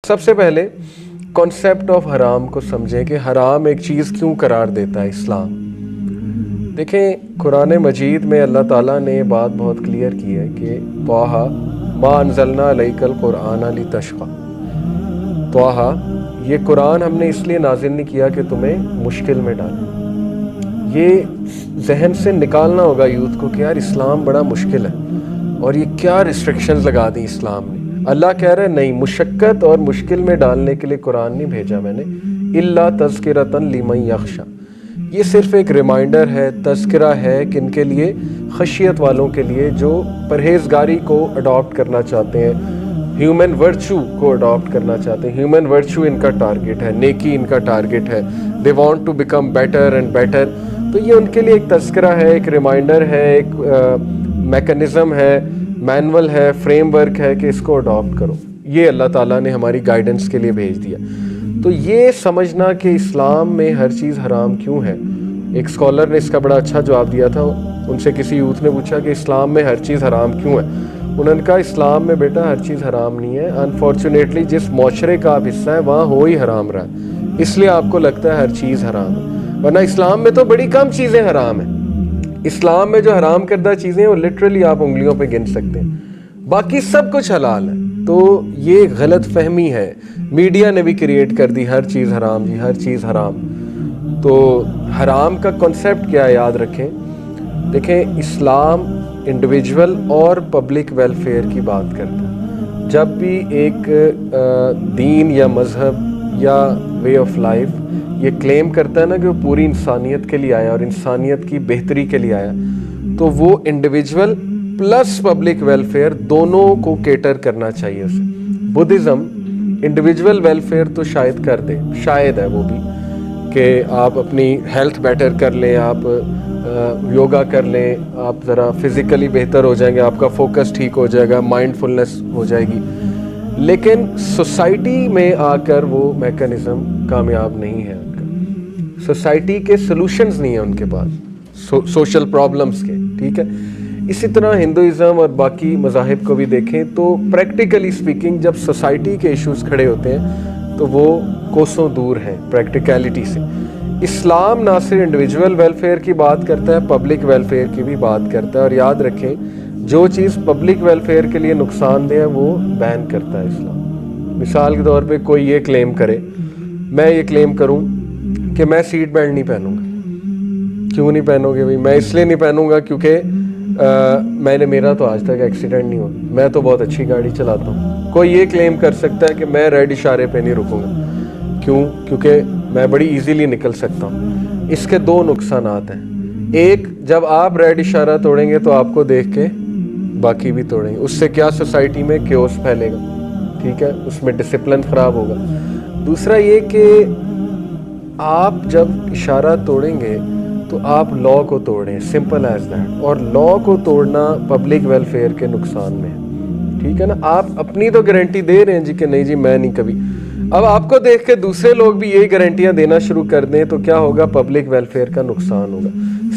سب سے پہلے concept of حرام کو سمجھیں کہ حرام ایک چیز کیوں قرار دیتا ہے اسلام. دیکھیں قرآن مجید میں اللہ تعالیٰ نے یہ بات بہت کلیئر کی ہے کہ طٰہٰ ما انزلنا علیک القرآن لتشقیٰ. طٰہٰ یہ قرآن ہم نے اس لیے نازل نہیں کیا کہ تمہیں مشکل میں ڈالیں. یہ ذہن سے نکالنا ہوگا یوتھ کو کہ یار اسلام بڑا مشکل ہے اور یہ کیا ریسٹرکشنز لگا دی اسلام نے. اللہ کہہ رہے نہیں، مشقت اور مشکل میں ڈالنے کے لیے قرآن نہیں بھیجا میں نے، الا تذکرۃ لمن یخشی. یہ صرف ایک ریمائنڈر ہے، تذکرہ ہے کن کے لیے؟ خشیت والوں کے لیے جو پرہیزگاری کو اڈاپٹ کرنا چاہتے ہیں، ہیومن ورچو کو اڈاپٹ کرنا چاہتے ہیں. ہیومن ورچو ان کا ٹارگٹ ہے، نیکی ان کا ٹارگٹ ہے. They want to become better and better. تو یہ ان کے لیے ایک تذکرہ ہے، ایک ریمائنڈر ہے، ایک میکنزم ہے، مینول ہے، فریم ورک ہے کہ اس کو اڈاپٹ کرو. یہ اللہ تعالیٰ نے ہماری گائیڈنس کے لیے بھیج دیا. تو یہ سمجھنا کہ اسلام میں ہر چیز حرام کیوں ہے. ایک اسکالر نے اس کا بڑا اچھا جواب دیا تھا. ان سے کسی یوتھ نے پوچھا کہ اسلام میں ہر چیز حرام کیوں ہے. انہوں نے کہا اسلام میں بیٹا ہر چیز حرام نہیں ہے، انفارچونیٹلی جس معاشرے کا آپ حصہ ہیں وہاں ہو ہی حرام رہا ہے، اس لیے آپ کو لگتا ہے ہر چیز حرام ہے. ورنہ اسلام میں تو بڑی کم چیزیں حرام ہیں. اسلام میں جو حرام کردہ چیزیں ہیں وہ لٹرلی آپ انگلیوں پہ گن سکتے ہیں، باقی سب کچھ حلال ہے. تو یہ غلط فہمی ہے، میڈیا نے بھی کریٹ کر دی، ہر چیز حرام جی، ہر چیز حرام. تو حرام کا کنسیپٹ کیا ہے یاد رکھیں. دیکھیں اسلام انڈیویجول اور پبلک ویلفیئر کی بات کرتا ہے. جب بھی ایک دین یا مذہب یا وے آف لائف یہ کلیم کرتا ہے نا کہ وہ پوری انسانیت کے لیے آیا اور انسانیت کی بہتری کے لیے آیا، تو وہ انڈیویجول پلس پبلک ویلفیئر دونوں کو کیٹر کرنا چاہیے اسے. بدھزم انڈیویجول ویلفیئر تو شاید کر دے، شاید ہے وہ بھی، کہ آپ اپنی ہیلتھ بیٹر کر لیں، آپ یوگا کر لیں، آپ ذرا فزیکلی بہتر ہو جائیں گے، آپ کا فوکس ٹھیک ہو جائے گا، مائنڈ فلنس ہو جائے گی. لیکن سوسائٹی میں آ کر وہ میکنزم کامیاب نہیں ہے. ان کا سوسائٹی کے سلوشنز نہیں ہیں ان کے پاس سوشل پرابلمز کے. ٹھیک ہے. اسی طرح ہندوازم اور باقی مذاہب کو بھی دیکھیں تو پریکٹیکلی اسپیکنگ جب سوسائٹی کے ایشوز کھڑے ہوتے ہیں تو وہ کوسوں دور ہیں پریکٹیکیلٹی سے. اسلام نہ صرف انڈیویجول ویلفیئر کی بات کرتا ہے، پبلک ویلفیئر کی بھی بات کرتا ہے. اور یاد رکھیں جو چیز پبلک ویلفیئر کے لیے نقصان دہ ہے وہ بین کرتا ہے اسلام. مثال کے طور پہ کوئی یہ کلیم کرے، میں یہ کلیم کروں کہ میں سیٹ بیلٹ نہیں پہنوں گا. کیوں نہیں پہنو گے بھائی؟ میں اس لیے نہیں پہنوں گا کیونکہ میرا تو آج تک ایکسیڈنٹ نہیں ہوا، میں تو بہت اچھی گاڑی چلاتا ہوں. کوئی یہ کلیم کر سکتا ہے کہ میں ریڈ اشارے پہ نہیں رکوں گا. کیوں؟ کیونکہ میں بڑی ایزیلی نکل سکتا ہوں. اس کے دو نقصانات ہیں. ایک، جب آپ ریڈ اشارہ توڑیں گے تو آپ کو دیکھ کے باقی بھی توڑیں گے. اس سے کیا سوسائٹی میں کیوس پھیلے گا. ٹھیک ہے، اس میں ڈسپلن خراب ہوگا. دوسرا یہ کہ آپ جب اشارہ توڑیں گے تو آپ لا کو توڑیں، سمپل ایز دیٹ. اور لا کو توڑنا پبلک ویلفیئر کے نقصان میں ہے. ٹھیک ہے نا. آپ اپنی تو گارنٹی دے رہے ہیں جی کہ نہیں جی میں نہیں کبھی. اب آپ کو دیکھ کے دوسرے لوگ بھی یہی گارنٹیاں دینا شروع کر دیں تو کیا ہوگا؟ پبلک ویلفیئر کا نقصان ہوگا.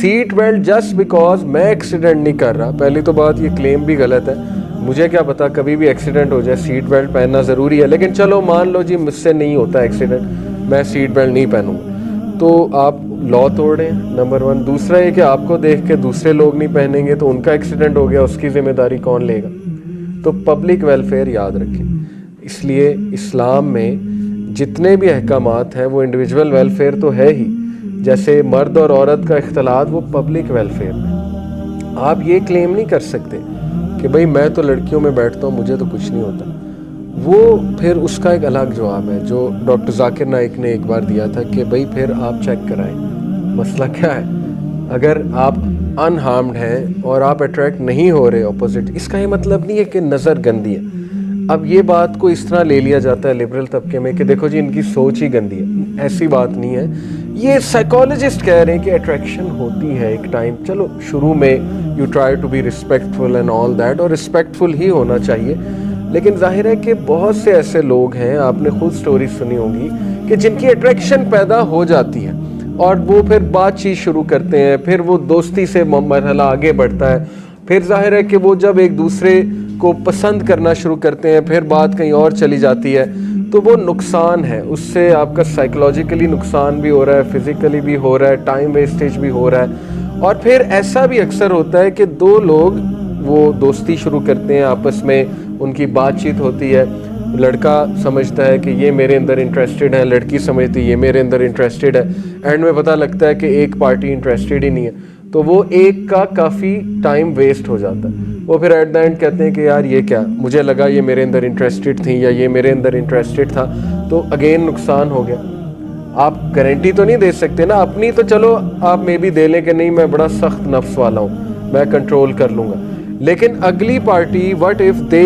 سیٹ بیلٹ جسٹ بیکاز میں ایکسیڈنٹ نہیں کر رہا. پہلی تو بات یہ کلیم بھی غلط ہے. مجھے کیا پتا کبھی بھی ایکسیڈنٹ ہو جائے. سیٹ بیلٹ پہننا ضروری ہے، لیکن چلو مان لو جی مجھ سے نہیں ہوتا ایکسیڈنٹ، میں سیٹ بیلٹ نہیں پہنوں گا، تو آپ لا توڑ رہے ہیں نمبر 1. دوسرا یہ کہ آپ کو دیکھ کے دوسرے لوگ نہیں پہنیں گے تو ان کا ایکسیڈنٹ ہو گیا، اس کی ذمہ داری کون لے گا؟ تو پبلک ویلفیئر یاد رکھیں. اس لیے اسلام میں جتنے بھی احکامات ہیں وہ انڈیویجول ویلفیئر تو ہے ہی، جیسے مرد اور عورت کا اختلاط وہ پبلک ویلفیئر میں. آپ یہ کلیم نہیں کر سکتے کہ بھئی میں تو لڑکیوں میں بیٹھتا ہوں مجھے تو کچھ نہیں ہوتا. وہ پھر اس کا ایک الگ جواب ہے جو ڈاکٹر ذاکر نائک نے ایک بار دیا تھا کہ بھئی پھر آپ چیک کرائیں مسئلہ کیا ہے. اگر آپ انہارمڈ ہیں اور آپ اٹریکٹ نہیں ہو رہے اپوزٹ، اس کا یہ مطلب نہیں ہے کہ نظر گندی ہے. اب یہ بات کو اس طرح لے لیا جاتا ہے لبرل طبقے میں کہ دیکھو جی ان کی سوچ ہی گندی ہے. ایسی بات نہیں ہے. یہ سائیکالوجسٹ کہہ رہے ہیں کہ اٹریکشن ہوتی ہے ایک ٹائم. چلو شروع میں you try to be respectful and all that, اور ریسپیکٹفل ہی ہونا چاہیے. لیکن ظاہر ہے کہ بہت سے ایسے لوگ ہیں، آپ نے خود سٹوری سنی ہوگی، کہ جن کی اٹریکشن پیدا ہو جاتی ہے اور وہ پھر بات چیت شروع کرتے ہیں، پھر وہ دوستی سے مرحلہ آگے بڑھتا ہے، پھر ظاہر ہے کہ وہ جب ایک دوسرے کو پسند کرنا شروع کرتے ہیں پھر بات کہیں اور چلی جاتی ہے. تو وہ نقصان ہے، اس سے آپ کا سائیکولوجیکلی نقصان بھی ہو رہا ہے، فزیکلی بھی ہو رہا ہے، ٹائم ویسٹیج بھی ہو رہا ہے. اور پھر ایسا بھی اکثر ہوتا ہے کہ دو لوگ وہ دوستی شروع کرتے ہیں، آپس میں ان کی بات چیت ہوتی ہے، لڑکا سمجھتا ہے کہ یہ میرے اندر انٹرسٹڈ ہے، لڑکی سمجھتی ہے یہ میرے اندر انٹرسٹڈ ہے، اینڈ میں پتہ لگتا ہے کہ ایک پارٹی انٹرسٹڈ ہی نہیں ہے، تو وہ ایک کا کافی ٹائم ویسٹ ہو جاتا ہے. وہ پھر ایٹ دا اینڈ کہتے ہیں کہ یار یہ کیا، مجھے لگا یہ میرے اندر انٹرسٹڈ تھیں یا یہ میرے اندر انٹرسٹڈ تھا، تو اگین نقصان ہو گیا. آپ گارنٹی تو نہیں دے سکتے نا، اپنی تو چلو آپ میں بھی دے لیں کہ نہیں میں بڑا سخت نفس والا ہوں، میں کنٹرول کر لوں گا، لیکن اگلی party what if they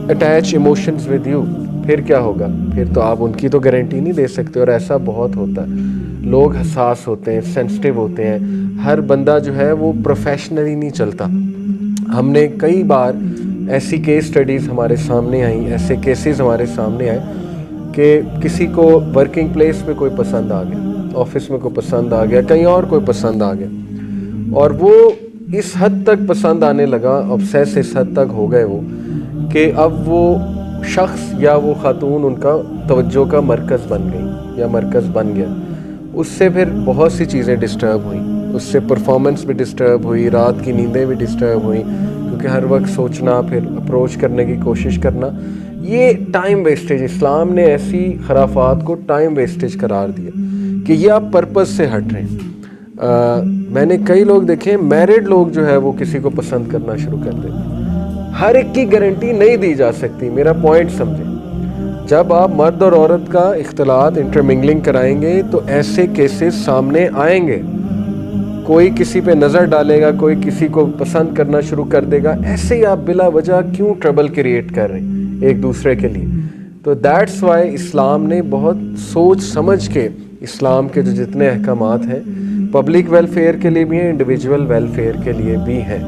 attach emotions with you, پھر کیا ہوگا؟ پھر تو آپ ان کی تو گارنٹی نہیں دے سکتے. اور ایسا بہت ہوتا ہے، لوگ حساس ہوتے ہیں، سینسٹیو ہوتے ہیں، ہر بندہ جو ہے وہ پروفیشنلی نہیں چلتا. ہم نے کئی بار ایسی کیس سٹڈیز ہمارے سامنے آئیں، ایسے کیسز ہمارے سامنے آئے کہ کسی کو ورکنگ پلیس پہ کوئی پسند آ گیا، آفس میں کوئی پسند آ گیا، کہیں اور کوئی پسند آ گیا، اور وہ اس حد تک پسند آنے لگا، obsess اس حد تک ہو گئے وہ کہ اب وہ شخص یا وہ خاتون ان کا توجہ کا مرکز بن گئی یا مرکز بن گیا. اس سے پھر بہت سی چیزیں ڈسٹرب ہوئیں، اس سے پرفارمنس بھی ڈسٹرب ہوئی، رات کی نیندیں بھی ڈسٹرب ہوئیں، کیونکہ ہر وقت سوچنا، پھر اپروچ کرنے کی کوشش کرنا، یہ ٹائم ویسٹیج. اسلام نے ایسی خرافات کو ٹائم ویسٹیج قرار دیا کہ یہ آپ پرپز سے ہٹ رہے ہیں. میں نے کئی لوگ دیکھے، میرڈ لوگ جو ہے وہ کسی کو پسند کرنا شروع کر دیتے ہیں. ہر ایک کی گارنٹی نہیں دی جا سکتی، میرا پوائنٹ سمجھیں. جب آپ مرد اور عورت کا اختلاط انٹرمنگلنگ کرائیں گے تو ایسے کیسز سامنے آئیں گے. کوئی کسی پہ نظر ڈالے گا، کوئی کسی کو پسند کرنا شروع کر دے گا. ایسے ہی آپ بلا وجہ کیوں ٹربل کریٹ کر رہے ہیں ایک دوسرے کے لیے؟ تو دیٹس وائی اسلام نے بہت سوچ سمجھ کے، اسلام کے جو جتنے احکامات ہیں پبلک ویلفیئر کے لیے بھی ہیں، انڈیویجول ویلفیئر کے لیے بھی ہیں.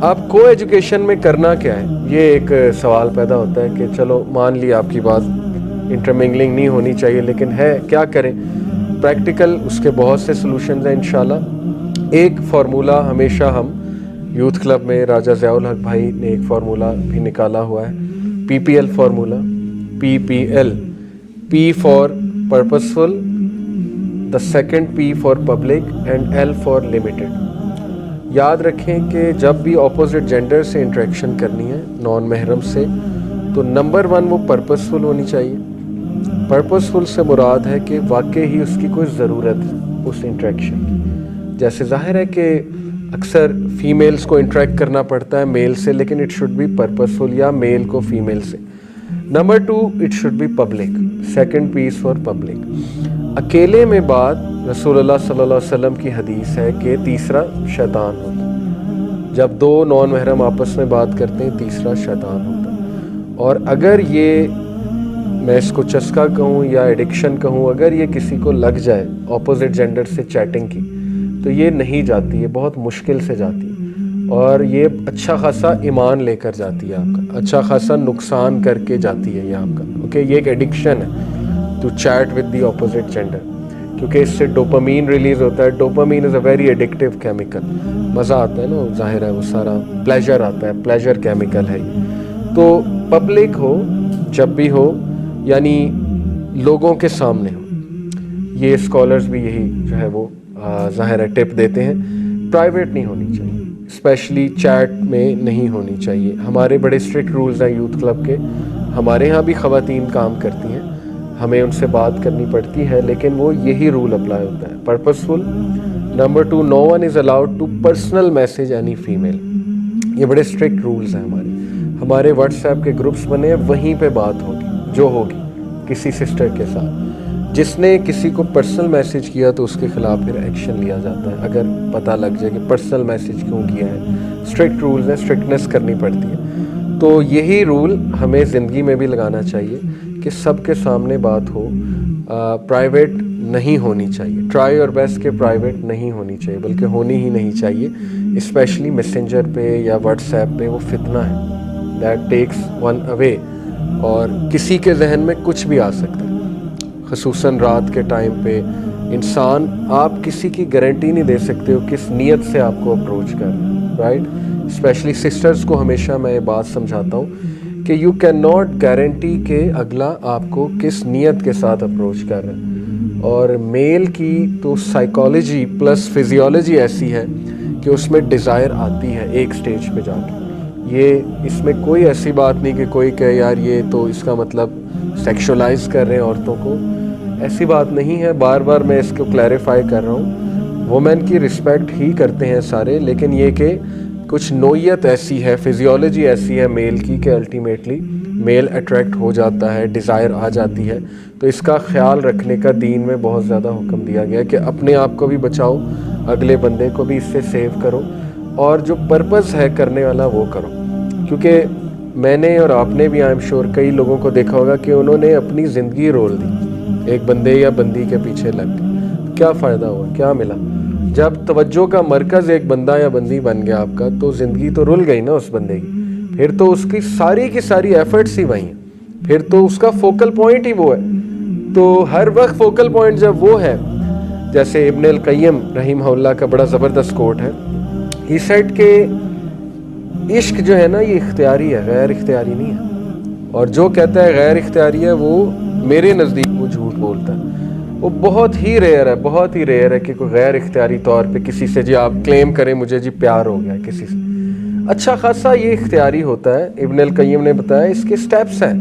اب کو ایجوکیشن میں کرنا کیا ہے؟ یہ ایک سوال پیدا ہوتا ہے کہ چلو مان لی آپ کی بات، انٹرمنگلنگ نہیں ہونی چاہیے، لیکن ہے کیا کریں؟ پریکٹیکل اس کے بہت سے سلوشنز ہیں انشاءاللہ. ایک فارمولہ ہمیشہ ہم یوتھ کلب میں، راجہ ضیاء الحق بھائی نے ایک فارمولہ بھی نکالا ہوا ہے، PPL formula. PPL، P for purposeful, the second P for public and L for limited. یاد رکھیں کہ جب بھی اپوزٹ جینڈر سے انٹریکشن کرنی ہے، نان محرم سے، تو نمبر 1 وہ پرپسفل ہونی چاہیے. پرپسفل سے مراد ہے کہ واقعی ہی اس کی کوئی ضرورت ہے اس انٹریکشن کی. جیسے ظاہر ہے کہ اکثر فیمیلز کو انٹریکٹ کرنا پڑتا ہے میل سے، لیکن اٹ شوڈ بی پرپسفل، یا میل کو فیمیل سے. Number 2 it should be public, second P is for public. اکیلے میں بات، رسول اللہ صلی اللہ علیہ وسلم کی حدیث ہے کہ تیسرا شیطان ہوتا ہے. جب دو نان محرم آپس میں بات کرتے ہیں تیسرا شیطان ہوتا ہے. اور اگر یہ، میں اس کو چسکا کہوں یا ایڈکشن کہوں، اگر یہ کسی کو لگ جائے اپوزٹ جینڈر سے چیٹنگ کی، تو یہ نہیں جاتی، یہ بہت مشکل سے جاتی ہے، اور یہ اچھا خاصا ایمان لے کر جاتی ہے آپ کا، اچھا خاصا نقصان کر کے جاتی ہے یہ آپ کا. اوکے، یہ ایک ایڈکشن ہے to chat with the opposite gender, کیونکہ اس سے ڈوپامین ریلیز ہوتا ہے. Dopamine is a very addictive chemical. مزہ آتا ہے نا، ظاہر ہے وہ سارا پلیجر آتا ہے، پلیجر کیمیکل ہے یہ. تو پبلک ہو جب بھی ہو، یعنی لوگوں کے سامنے ہو. یہ اسکالرز بھی یہی جو ہے وہ ظاہر ہے ٹپ دیتے ہیں. پرائیویٹ نہیں ہونی چاہیے، اسپیشلی چیٹ میں نہیں ہونی چاہیے. ہمارے بڑے اسٹرکٹ رولز ہیں یوتھ کلب کے. ہمارے ہاں بھی خواتین کام کرتی ہیں، ہمیں ان سے بات کرنی پڑتی ہے، لیکن وہ یہی رول اپلائی ہوتا ہے، purposeful. Number 2، no one is allowed to personal message any female. یہ بڑے اسٹرکٹ رولز ہیں ہمارے. ہمارے واٹس ایپ کے گروپس بنے ہیں، وہیں پہ بات ہوگی جو ہوگی کسی سسٹر کے ساتھ. جس نے کسی کو پرسنل میسج کیا تو اس کے خلاف پھر ایکشن لیا جاتا ہے اگر پتہ لگ جائے کہ پرسنل میسج کیوں کیا ہے. اسٹرکٹ رولز ہیں، اسٹرکٹنیس کرنی پڑتی ہے. تو یہی رول ہمیں زندگی میں بھی لگانا چاہیے کہ سب کے سامنے بات ہو، پرائیویٹ نہیں ہونی چاہیے. ٹرائی یور بیسٹ کہ پرائیویٹ نہیں ہونی چاہیے، بلکہ ہونی ہی نہیں چاہیے. اسپیشلی میسنجر پہ یا واٹس ایپ پہ وہ فتنہ ہے، دیٹ ٹیکس ون اوے، اور کسی کے ذہن میں کچھ بھی آ سکتا ہے. خصوصاً رات کے ٹائم پہ انسان، آپ کسی کی گارنٹی نہیں دے سکتے ہو کس نیت سے آپ کو اپروچ کر رہے ہیں، رائٹ. اسپیشلی سسٹرز کو ہمیشہ میں یہ بات سمجھاتا ہوں کہ یو کین ناٹ گارنٹی کہ اگلا آپ کو کس نیت کے ساتھ اپروچ کر رہا ہے. اور میل کی تو سائیکالوجی پلس فزیولوجی ایسی ہے کہ اس میں ڈیزائر آتی ہے ایک سٹیج پہ جا کے. یہ اس میں کوئی ایسی بات نہیں کہ کوئی کہے یار یہ تو اس کا مطلب سیکشولائز کر رہے ہیں عورتوں کو. ایسی بات نہیں ہے. بار بار میں اس کو کلیریفائی کر رہا ہوں. وومن کی رسپیکٹ ہی کرتے ہیں سارے, لیکن یہ کہ کچھ نوعیت ایسی ہے, فزیولوجی ایسی ہے میل کی کہ الٹیمیٹلی میل اٹریکٹ ہو جاتا ہے, ڈیزائر آ جاتی ہے. تو اس کا خیال رکھنے کا دین میں بہت زیادہ حکم دیا گیا کہ اپنے آپ کو بھی بچاؤ, اگلے بندے کو بھی اس سے سیو کرو, اور جو پرپز ہے کرنے والا وہ کرو. کیونکہ میں نے اور آپ نے بھی آئی ایم شیور کئی لوگوں کو دیکھا ہوگا کہ انہوں نے اپنی زندگی رول دی ایک بندے یا بندی کے پیچھے لگ کے. کیا فائدہ ہوا, کیا ملا؟ جب توجہ کا مرکز ایک بندہ یا بندی بن گیا آپ کا, تو زندگی تو رل گئی نا اس بندے کی. پھر تو اس کی ساری ایفرٹس ہی وہیں ہیں, پھر تو اس کا فوکل پوائنٹ ہی وہ ہے. تو ہر وقت فوکل پوائنٹ جب وہ ہے, جیسے ابن القیم رحمہ اللہ کا بڑا زبردست کوٹ ہے, ہی سیڈ کہ عشق جو ہے نا یہ اختیاری ہے, غیر اختیاری نہیں ہے. اور جو کہتا ہے غیر اختیاری ہے وہ میرے نزدیک وہ جھوٹ بولتا ہے. وہ بہت ہی ریئر ہے کہ کوئی غیر اختیاری طور پہ کسی سے جی آپ کلیم کریں مجھے جی پیار ہو گیا کسی سے. اچھا خاصا یہ اختیاری ہوتا ہے. ابن القیم نے بتایا اس کے سٹیپس ہیں.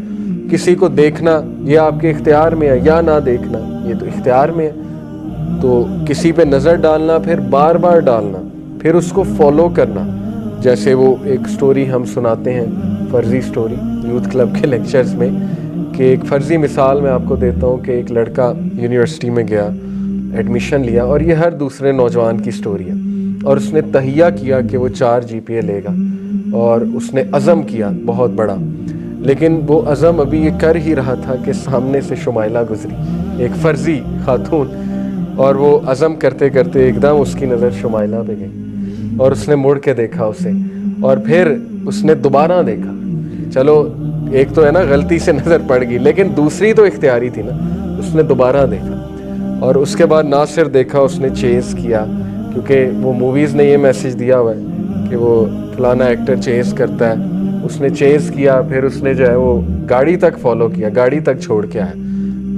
کسی کو دیکھنا یہ آپ کے اختیار میں ہے, یا نہ دیکھنا یہ تو اختیار میں ہے. تو کسی پہ نظر ڈالنا, پھر بار بار ڈالنا, پھر اس کو فالو کرنا. جیسے وہ ایک سٹوری ہم سناتے ہیں, فرضی سٹوری یوتھ کلب کے لیکچرز میں, کہ ایک فرضی مثال میں آپ کو دیتا ہوں کہ ایک لڑکا یونیورسٹی میں گیا, ایڈمیشن لیا, اور یہ ہر دوسرے نوجوان کی سٹوری ہے, اور اس نے تہیہ کیا کہ وہ 4 GPA لے گا, اور اس نے عزم کیا بہت بڑا. لیکن وہ عزم ابھی یہ کر ہی رہا تھا کہ سامنے سے شمائلہ گزری, ایک فرضی خاتون, اور وہ عزم کرتے کرتے ایک دم اس کی نظر شمائلہ پہ گئی, اور اس نے مڑ کے دیکھا اسے, اور پھر اس نے دوبارہ دیکھا. چلو ایک تو ہے نا غلطی سے نظر پڑ گئی, لیکن دوسری تو اختیاری تھی نا. اس نے دوبارہ دیکھا, اور اس کے بعد نہ صرف دیکھا, اس نے چیز کیا. کیونکہ وہ موویز نے یہ میسج دیا ہوا ہے کہ وہ فلانا ایکٹر چیز کرتا ہے. اس نے چیز کیا, پھر اس نے جو ہے وہ گاڑی تک فالو کیا, گاڑی تک چھوڑ کے آیا.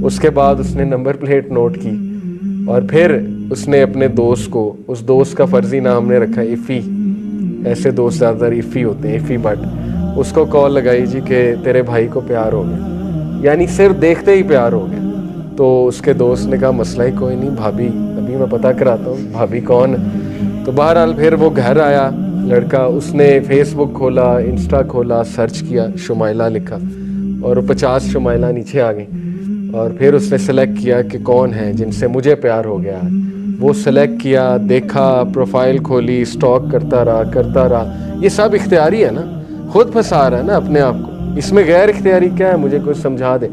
اس کے بعد اس نے نمبر پلیٹ نوٹ کی, اور پھر اس نے اپنے دوست کو, اس دوست کا فرضی نام نے رکھا ایفی, ایسے دوست زیادہ تر ایفی ہوتے ہیں, ایفی بٹ, اس کو کال لگائی جی کہ تیرے بھائی کو پیار ہو گیا. یعنی صرف دیکھتے ہی پیار ہو گیا. تو اس کے دوست نے کہا مسئلہ ہی کوئی نہیں بھابھی, ابھی میں پتہ کراتا ہوں بھابھی کون ہے. تو بہرحال پھر وہ گھر آیا لڑکا, اس نے فیس بک کھولا, انسٹا کھولا, سرچ کیا, شمائلہ لکھا, اور 50 شمائلہ نیچے آ گئیں. اور پھر اس نے سلیکٹ کیا کہ کون ہے جن سے مجھے پیار ہو گیا. وہ سلیکٹ کیا, دیکھا, پروفائل کھولی, سٹاک کرتا رہا. یہ سب اختیاری ہے نا, خود پھنسا رہا ہے نا اپنے آپ کو. اس میں غیر اختیاری کیا ہے, مجھے کوئی سمجھا دے.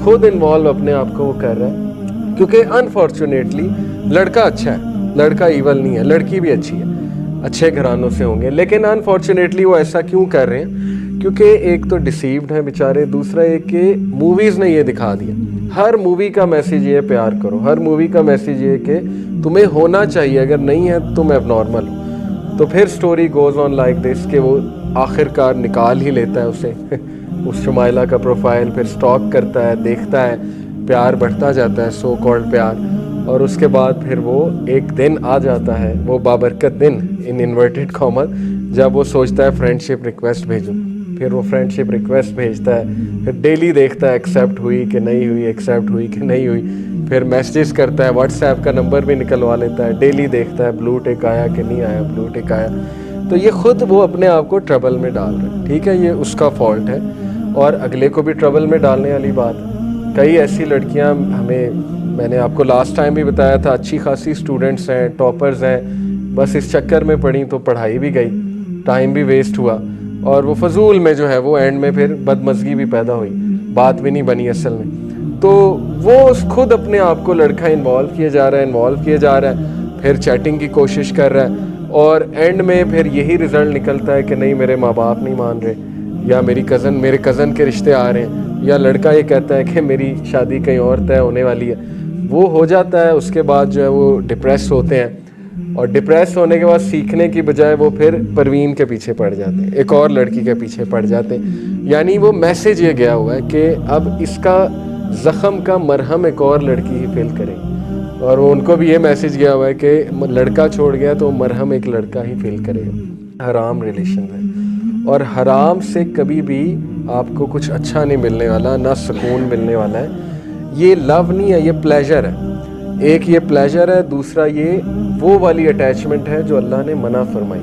خود انوالو اپنے آپ کو وہ کر رہا ہے. کیونکہ انفارچونیٹلی لڑکا اچھا ہے, لڑکا ایول نہیں ہے, لڑکی بھی اچھی ہے, اچھے گھرانوں سے ہوں گے, لیکن انفارچونیٹلی وہ ایسا کیوں کر رہے ہیں؟ کیونکہ ایک تو ڈیسیوڈ ہیں بیچارے, دوسرا ایک کہ موویز نے یہ دکھا دیا. ہر مووی کا میسیج یہ پیار کرو, ہر مووی کا میسیج یہ کہ تمہیں ہونا چاہیے, اگر نہیں ہے تم ایب نارمل ہو. تو پھر story goes on like this کہ وہ آخر کار نکال ہی لیتا ہے اسے اس شمائلہ کا پروفائل, پھر سٹاک کرتا ہے, دیکھتا ہے, پیار بڑھتا جاتا ہے, سو کالڈ پیار. اور اس کے بعد پھر وہ ایک دن آ جاتا ہے, وہ بابرکت دن ان انورٹڈ کامر, جب وہ سوچتا ہے فرینڈ شپ ریکویسٹ بھیجوں. پھر وہ فرینڈ شپ ریکویسٹ بھیجتا ہے, پھر ڈیلی دیکھتا ہے ایکسیپٹ ہوئی کہ نہیں ہوئی, ایکسیپٹ ہوئی کہ نہیں ہوئی. پھر میسیجز کرتا ہے, واٹس ایپ کا نمبر بھی نکلوا لیتا ہے, ڈیلی دیکھتا ہے بلو ٹک آیا کہ نہیں آیا, بلو ٹک آیا. تو یہ خود وہ اپنے آپ کو ٹربل میں ڈال رہا ہے. ٹھیک ہے, یہ اس کا فالٹ ہے, اور اگلے کو بھی ٹربل میں ڈالنے والی بات. کئی ایسی لڑکیاں ہمیں, میں نے آپ کو لاسٹ ٹائم بھی بتایا تھا, اچھی خاصی اسٹوڈنٹس ہیں, ٹاپرز ہیں, بس اس چکر میں پڑھی تو پڑھائی بھی گئی, ٹائم بھی ویسٹ ہوا, اور وہ فضول میں جو ہے وہ اینڈ میں پھر بدمزگی بھی پیدا ہوئی, بات بھی نہیں بنی اصل میں. تو وہ خود اپنے آپ کو لڑکا انوالو کیے جا رہا ہے, پھر چیٹنگ کی کوشش کر رہا ہے, اور اینڈ میں پھر یہی رزلٹ نکلتا ہے کہ نہیں میرے ماں باپ نہیں مان رہے, یا میرے کزن کے رشتے آ رہے ہیں, یا لڑکا یہ کہتا ہے کہ میری شادی کہیں اور طے ہونے والی ہے. وہ ہو جاتا ہے, اس کے بعد جو ہے وہ ڈپریس ہوتے ہیں, اور ڈپریس ہونے کے بعد سیکھنے کی بجائے وہ پھر پروین کے پیچھے پڑ جاتے ہیں, ایک اور لڑکی کے پیچھے پڑ جاتے ہیں. یعنی وہ میسیج یہ گیا ہوا ہے کہ اب اس کا زخم کا مرہم ایک اور لڑکی ہی فل کرے, اور ان کو بھی یہ میسیج گیا ہوا ہے کہ لڑکا چھوڑ گیا تو مرہم ایک لڑکا ہی فل کرے گا. حرام ریلیشن ہے, اور حرام سے کبھی بھی آپ کو کچھ اچھا نہیں ملنے والا, نہ سکون ملنے والا ہے. یہ لو نہیں ہے, یہ پلیجر ہے. ایک یہ پلیجر ہے, دوسرا یہ وہ والی اٹیچمنٹ ہے جو اللہ نے منع فرمائی.